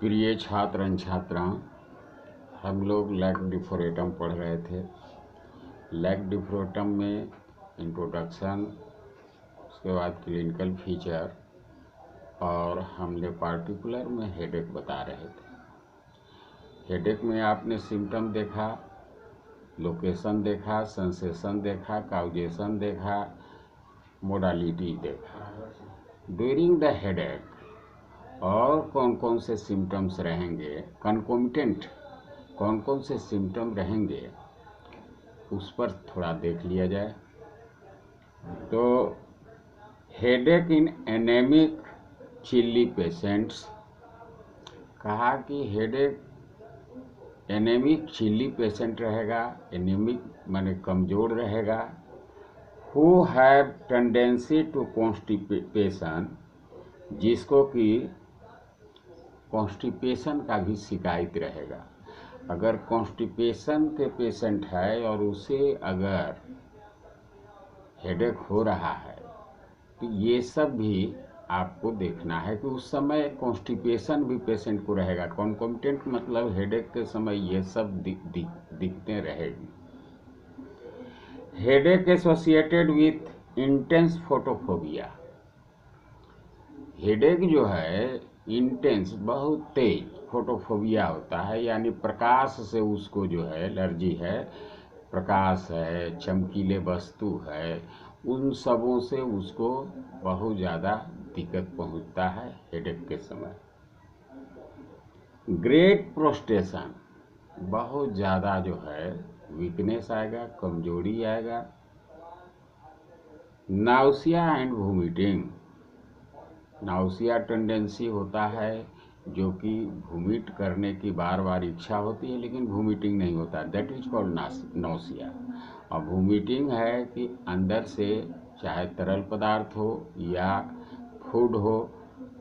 प्रिय छात्र एवं छात्राओं, हम लोग लैक डिफोरेटम पढ़ रहे थे। लैक डिफोरेटम में इंट्रोडक्शन, उसके बाद क्लिनिकल फीचर और हमने पार्टिकुलर में हेडेक बता रहे थे। हेडेक में आपने सिम्टम देखा, लोकेशन देखा, सेंसेशन देखा, काउजेशन देखा, मोडालिटी देखा। ड्यूरिंग द हेडेक और कौन कौन से सिम्टम्स रहेंगे, कंकोमिटेंट कौन कौन से सिम्टम रहेंगे, उस पर थोड़ा देख लिया जाए। तो headache in anaemic chilly patients, कहा कि हेडेक एनेमिक चिल्ली पेशेंट रहेगा। एनेमिक माने कमज़ोर रहेगा। Who have tendency to constipation, जिसको कि कॉन्स्टिपेशन का भी शिकायत रहेगा। अगर कॉन्स्टिपेशन के पेशेंट है और उसे अगर हेडेक हो रहा है तो ये सब भी आपको देखना है कि उस समय कॉन्स्टिपेशन भी पेशेंट को रहेगा। कॉन्कोमिटेंट मतलब हेडेक के समय ये सब दिखते रहेगी। Headache associated with intense photophobia, headache जो है इंटेंस बहुत तेज फोटोफोबिया होता है, यानी प्रकाश से उसको जो है एलर्जी है। प्रकाश है, चमकीले वस्तु है, उन सबों से उसको बहुत ज़्यादा दिक्कत पहुंचता है हेडेक के समय। ग्रेट प्रोस्टेशन, बहुत ज़्यादा जो है वीकनेस आएगा, कमजोरी आएगा। नाउसिया एंड वोमिटिंग, नाउसिया टेंडेंसी होता है, जो कि वोमिट करने की बार बार इच्छा होती है लेकिन वोमिटिंग नहीं होता, दैट इज कॉल्ड नाउसिया। और वोमिटिंग है कि अंदर से चाहे तरल पदार्थ हो या फूड हो,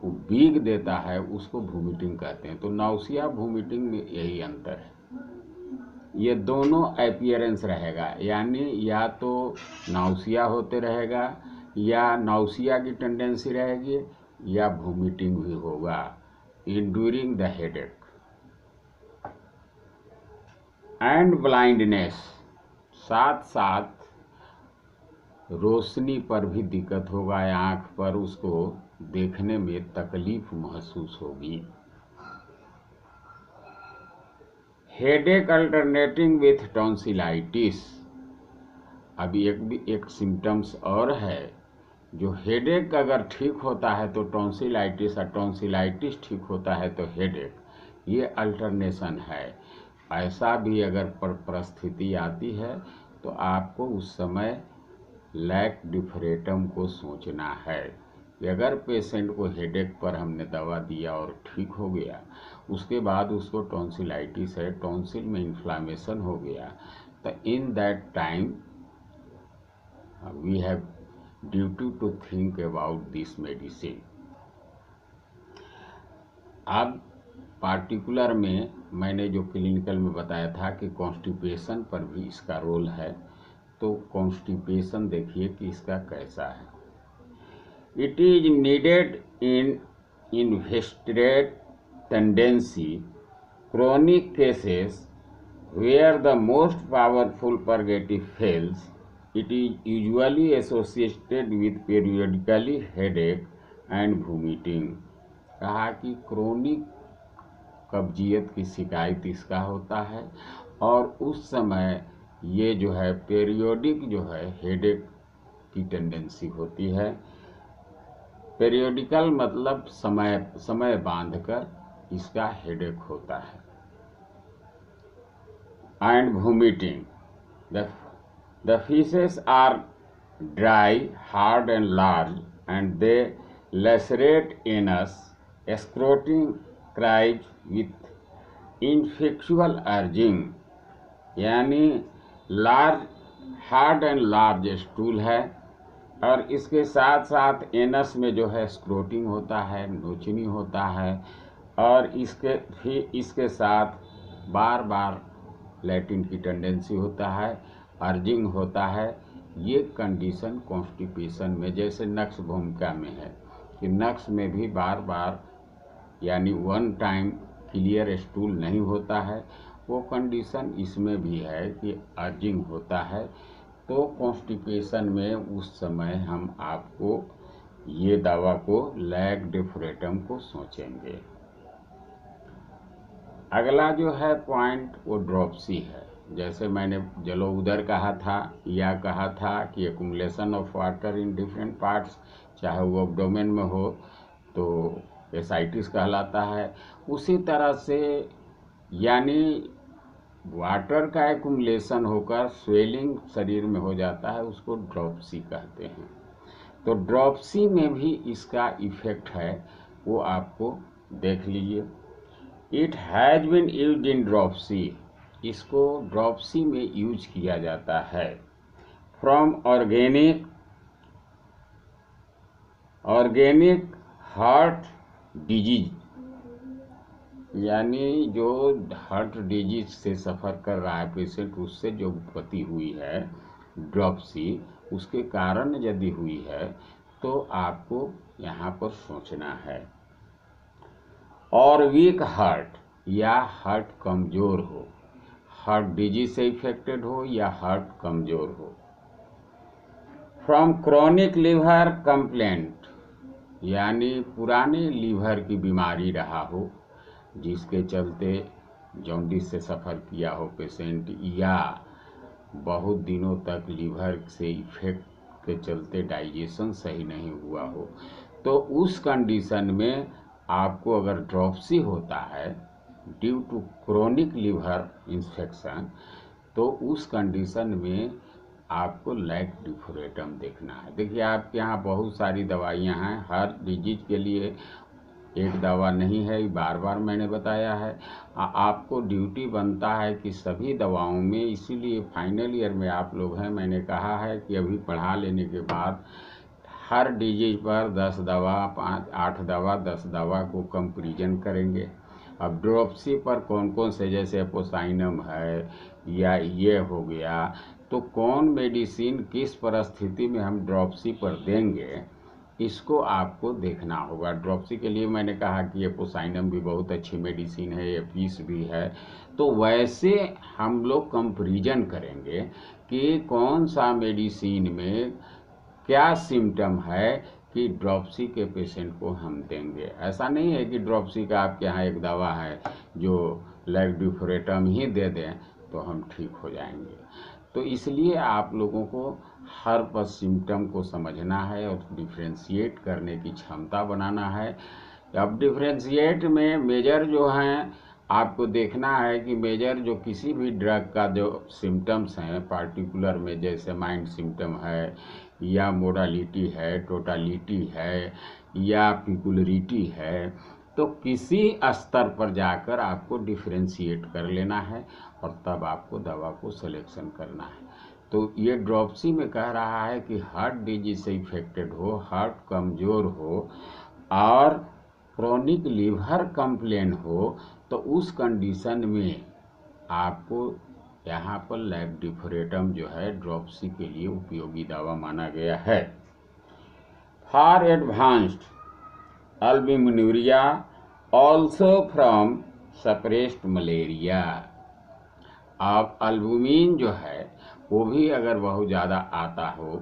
वो भीग देता है, उसको वोमिटिंग कहते हैं। तो नाउसिया वोमिटिंग में यही अंतर है। ये दोनों अपीयरेंस रहेगा, यानी या तो नाउसिया होते रहेगा या नाउसिया की टेंडेंसी रहेगी या वोमिटिंग भी होगा in during the headache. And blindness, साथ साथ रोशनी पर भी दिक्कत होगा, आँख पर उसको देखने में तकलीफ महसूस होगी। हेडेक अल्टरनेटिंग विथ टॉन्सिलाइटिस, अभी एक सिम्टम्स और है। जो हेडेक अगर ठीक होता है तो टॉन्सिलाइटिस, और टॉन्सिलाइटिस ठीक होता है तो हेडेक, ये अल्टरनेशन है। ऐसा भी अगर परिस्थिति आती है तो आपको उस समय लैक डिफरेटम को सोचना है कि अगर पेशेंट को हेडेक पर हमने दवा दिया और ठीक हो गया, उसके बाद उसको टॉन्सिलाइटिस है, टॉन्सिल में इन्फ्लामेशन हो गया, तो in that time we have duty to think about this medicine. अब पार्टिकुलर में मैंने जो क्लिनिकल में बताया था कि कॉन्स्टिपेशन पर भी इसका रोल है, तो कॉन्स्टिपेशन देखिए कि इसका कैसा है। It is needed in investigate tendency chronic cases where the most powerful purgative fails. It is usually associated with periodically headache and vomiting. कहा कि क्रोनिक कब्जियत की शिकायत इसका होता है और उस समय ये जो है पेरियोडिक जो है हेडेक की टेंडेंसी होती है। पेरियोडिकल मतलब समय बांधकर इसका हेडेक होता है। And vomiting, the faeces are dry, hard and large and they lacerate anus, straining cries with ineffectual urging, यानी large, hard and large stool है और इसके साथ साथ एनस में जो है स्क्रोटिंग होता है, नोचनी होता है, और इसके साथ बार बार लैटिन की टेंडेंसी होता है, अर्जिंग होता है। ये कंडीशन कॉन्स्टिपेशन में, जैसे नक्स भूमिका में है कि नक्स में भी बार बार यानी वन टाइम क्लियर स्टूल नहीं होता है, वो कंडीशन इसमें भी है कि अर्जिंग होता है। तो कॉन्स्टिपेशन में उस समय हम आपको ये दवा को लैग्डेफोरेटम को सोचेंगे। अगला जो है पॉइंट वो ड्रॉपसी है। जैसे मैंने जलो उदर कहा था या कहा था कि accumulation of water in different parts, चाहे वो एब्डोमेन में हो तो एसाइटिस कहलाता है। उसी तरह से यानी वाटर का एक्युमुलेशन होकर स्वेलिंग शरीर में हो जाता है, उसको ड्रॉपसी कहते हैं। तो ड्रॉपसी में भी इसका इफेक्ट है, वो आपको देख लीजिए। It has been used in dropsy, इसको ड्रॉपसी में यूज किया जाता है। फ्रॉम ऑर्गेनिक हार्ट डिजीज, यानी जो हार्ट डिजीज से सफ़र कर रहा है पेशेंट, उससे जो उत्पत्ति हुई है ड्रॉपसी, उसके कारण यदि हुई है तो आपको यहाँ पर सोचना है। और वीक हार्ट या हार्ट कमज़ोर हो, हार्ट डिजीज से इफेक्टेड हो या हार्ट कमज़ोर हो। फ्रॉम क्रोनिक लीवर कंप्लेंट, यानी पुराने लीवर की बीमारी रहा हो, जिसके चलते जॉन्डिस से सफ़र किया हो पेशेंट, या बहुत दिनों तक लीवर से इफेक्ट के चलते डाइजेशन सही नहीं हुआ हो, तो उस कंडीशन में आपको अगर ड्रॉपसी होता है due to chronic liver infection, तो उस कंडीशन में आपको लैग्डेफोरेटम देखना है। देखिए आपके यहाँ बहुत सारी दवाइयाँ हैं, हर डिजीज के लिए एक दवा नहीं है, बार बार मैंने बताया है। आपको ड्यूटी बनता है कि सभी दवाओं में, इसीलिए फाइनल ईयर में आप लोग हैं, मैंने कहा है कि अभी पढ़ा लेने के बाद हर डिजीज पर 10 दवा, 8 दवा, 10 दवा को कंपैरिजन करेंगे। अब ड्रॉपसी पर कौन कौन से, जैसे एपोसाइनम है या ये हो गया, तो कौन मेडिसिन किस परिस्थिति में हम ड्रॉपसी पर देंगे, इसको आपको देखना होगा। ड्रॉपसी के लिए मैंने कहा कि एपोसाइनम भी बहुत अच्छी मेडिसिन है, एपीस भी है। तो वैसे हम लोग कंपैरिजन करेंगे कि कौन सा मेडिसिन में क्या सिम्टम है कि ड्रॉपसी के पेशेंट को हम देंगे। ऐसा नहीं है कि ड्रॉपसी का आपके यहाँ एक दवा है जो लैग्डेफोरेटम ही दे दें तो हम ठीक हो जाएंगे। तो इसलिए आप लोगों को हर पर सिम्टम को समझना है और डिफ्रेंशिएट करने की क्षमता बनाना है। अब डिफ्रेंशिएट में मेजर जो हैं आपको देखना है कि मेजर जो किसी भी ड्रग का जो सिम्टम्स हैं पार्टिकुलर में, जैसे माइंड सिम्टम है या मोडालिटी है, टोटालिटी है या पिकुलरिटी है, तो किसी स्तर पर जाकर आपको डिफ्रेंशिएट कर लेना है और तब आपको दवा को सिलेक्शन करना है। तो ये ड्रॉपसी में कह रहा है कि हार्ट डिजीज से इफेक्टेड हो, हार्ट कमज़ोर हो और क्रोनिक लीवर कंप्लेन हो, तो उस कंडीशन में आपको यहाँ पर लैग्डेफोरेटम जो है ड्रॉपसी के लिए उपयोगी दवा माना गया है। For advanced albuminuria also from suppressed malaria, अब अल्बुमिन जो है वो भी अगर बहुत ज़्यादा आता हो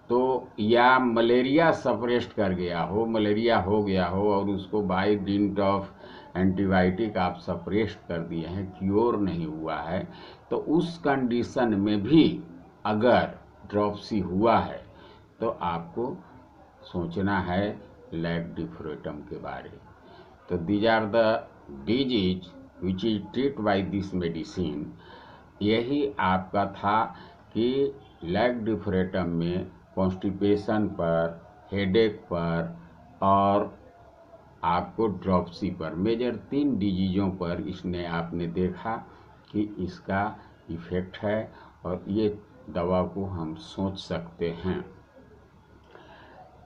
तो, या मलेरिया सप्रेस्ट कर गया हो, मलेरिया हो गया हो और उसको बाय डिंट ऑफ एंटीबायोटिक आप सप्रेस्ट कर दिए हैं, क्योर नहीं हुआ है, तो उस कंडीशन में भी अगर ड्रॉपसी हुआ है तो आपको सोचना है लैग्डेफोरेटम के बारे में। तो these are the disease which is treat by this medicine. यही आपका था कि लैग्डेफोरेटम में कॉन्स्टिपेशन पर, हेडेक पर और आपको ड्रॉपसी पर, मेजर 3 डिजीज़ों पर इसने आपने देखा कि इसका इफ़ेक्ट है और ये दवा को हम सोच सकते हैं।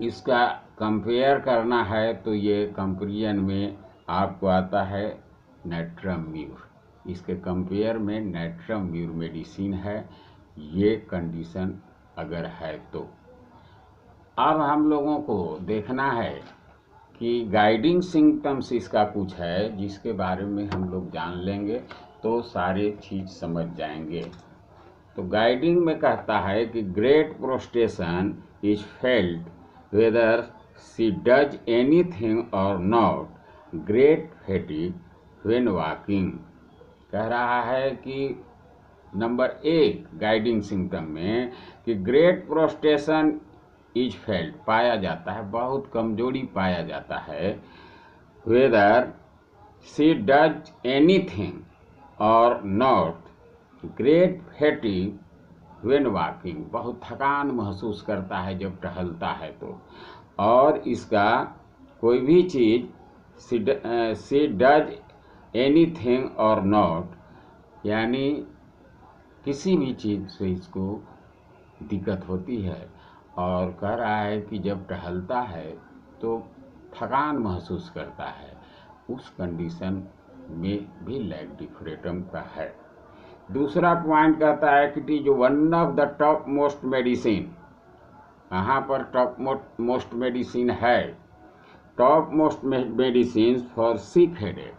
इसका कंपेयर करना है तो ये कंपेरिजन में आपको आता है नाइट्रमम्यूर, इसके कंपेयर में नाइट्रमम्यूर मेडिसिन है, ये कंडीशन अगर है तो। अब हम लोगों को देखना है कि गाइडिंग सिम्टम्स इसका कुछ है जिसके बारे में हम लोग जान लेंगे तो सारे चीज़ समझ जाएंगे। तो गाइडिंग में कहता है कि great prostration is felt whether she does anything और not, great fatigue when walking. कह रहा है कि नंबर 1 गाइडिंग सिम्टम में कि ग्रेट प्रोस्टेशन इज फेल्ट पाया जाता है, बहुत कमजोरी पाया जाता है। वेदर शी डज एनीथिंग और not, great fatigue when walking, बहुत थकान महसूस करता है जब टहलता है तो। और इसका कोई भी चीज़ शी डज एनीथिंग और नॉट, यानी किसी भी चीज़ से इसको दिक्कत होती है। और कह रहा है कि जब टहलता है तो थकान महसूस करता है, उस कंडीशन में भी लैग डिफ्रेटम का है। दूसरा पॉइंट कहता है कि it is one of the top most medicine. कहाँ पर टॉप मोस्ट मेडिसिन है? Top most medicine for sick headache.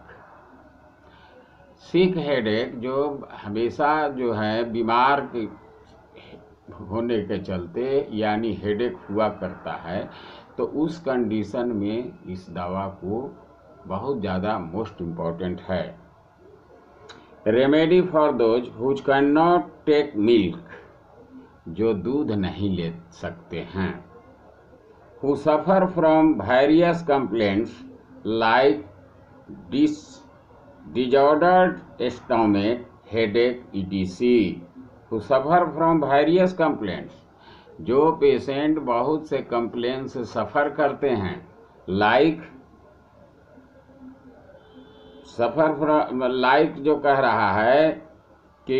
Sick headache जो हमेशा जो है बीमार होने के चलते यानी हेडेक हुआ करता है, तो उस कंडीशन में इस दवा को बहुत ज़्यादा मोस्ट इम्पॉर्टेंट है। Remedy for those whose can not take milk, जो दूध नहीं ले सकते हैं। Who suffer from various complaints like disordered stomach, headache, etc. Who suffer from various complaints, जो पेशेंट बहुत से कंप्लेंट से सफ़र करते हैं, सफ़र फ्रॉम जो कह रहा है कि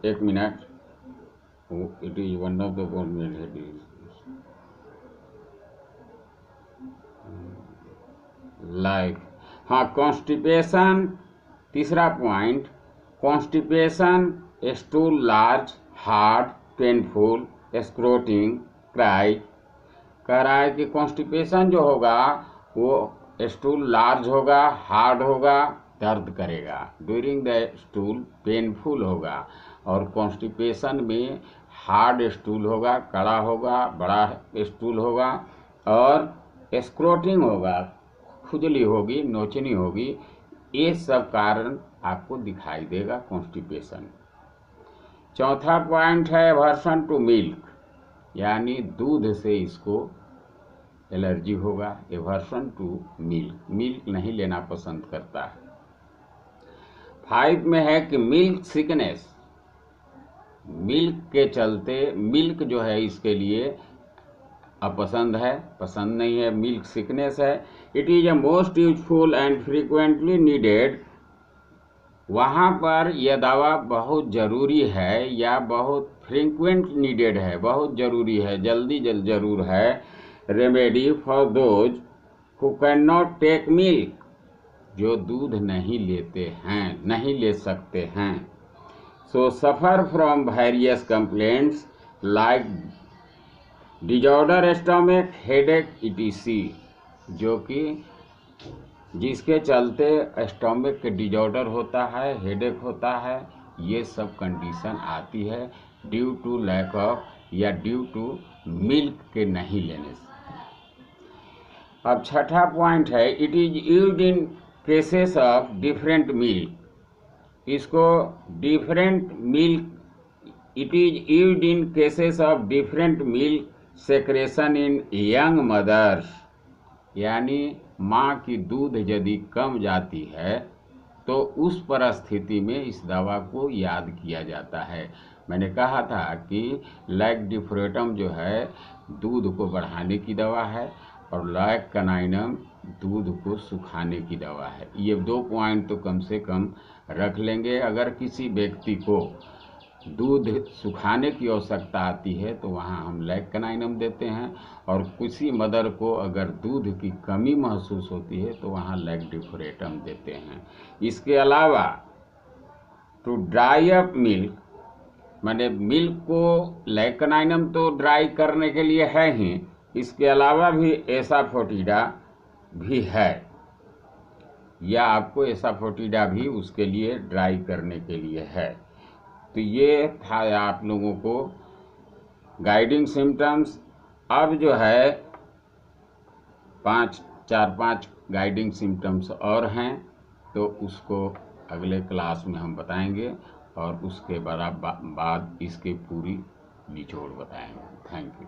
एक minute, it is one of the हाँ, कॉन्स्टिपेशन। तीसरा point, constipation, stool large, hard, painful, straining, cry. कह रहा है कि कॉन्स्टिपेशन जो होगा वो स्टूल लार्ज होगा, हार्ड होगा, दर्द करेगा, ड्यूरिंग द स्टूल पेनफुल होगा, और कॉन्स्टिपेशन में हार्ड स्टूल होगा, कड़ा होगा, बड़ा स्टूल होगा, और स्क्रोटिंग होगा, खुजली होगी, नोचनी होगी। ये सब कारण आपको दिखाई देगा कॉन्स्टिपेशन। चौथा पॉइंट है एवर्सन टू मिल्क, यानी दूध से इसको एलर्जी होगा। एवर्सन टू मिल्क नहीं लेना पसंद करता है। 5 में है कि मिल्क सिकनेस, मिल्क के चलते मिल्क जो है इसके लिए अपसंद है, पसंद नहीं है, मिल्क सिकनेस है। It is a most useful and frequently needed, वहाँ पर यह दवा बहुत ज़रूरी है या बहुत फ्रीक्वेंट नीडेड है, बहुत ज़रूरी है, जल्दी ज़रूर है। Remedy for those who can not take milk, जो दूध नहीं लेते हैं, नहीं ले सकते हैं। So suffer from various complaints like disorder stomach, headache, etc, जो कि जिसके चलते स्टोमक के डिजॉर्डर होता है, हेडेक होता है, ये सब कंडीशन आती है ड्यू टू लैक ऑफ या ड्यू टू मिल्क के नहीं लेने से। अब छठा पॉइंट है, it is used in cases of different milk. इसको different milk, it is used in cases of different milk secretion in young mothers, यानी माँ की दूध यदि कम जाती है तो उस परिस्थिति में इस दवा को याद किया जाता है। मैंने कहा था कि लैग डिफ्रेटम जो है दूध को बढ़ाने की दवा है और लैग कनाइनम दूध को सुखाने की दवा है। ये 2 पॉइंट तो कम से कम रख लेंगे। अगर किसी व्यक्ति को दूध सुखाने की आवश्यकता आती है तो वहाँ हम लैग कनाइनम देते हैं, और किसी मदर को अगर दूध की कमी महसूस होती है तो वहाँ लैग डिफ्रेटम देते हैं। इसके अलावा टू ड्राई अप मिल्क मैंने मिल्क को लेकनाइनम तो ड्राई करने के लिए है ही, इसके अलावा भी एसाफोटिडा भी है, या आपको एसाफोटिडा भी उसके लिए ड्राई करने के लिए है। तो ये था आप लोगों को गाइडिंग सिम्टम्स। अब जो है 4-5 गाइडिंग सिम्टम्स और हैं, तो उसको अगले क्लास में हम बताएंगे और उसके बाद इसकी पूरी निचोड़ बताएंगे। Thank you.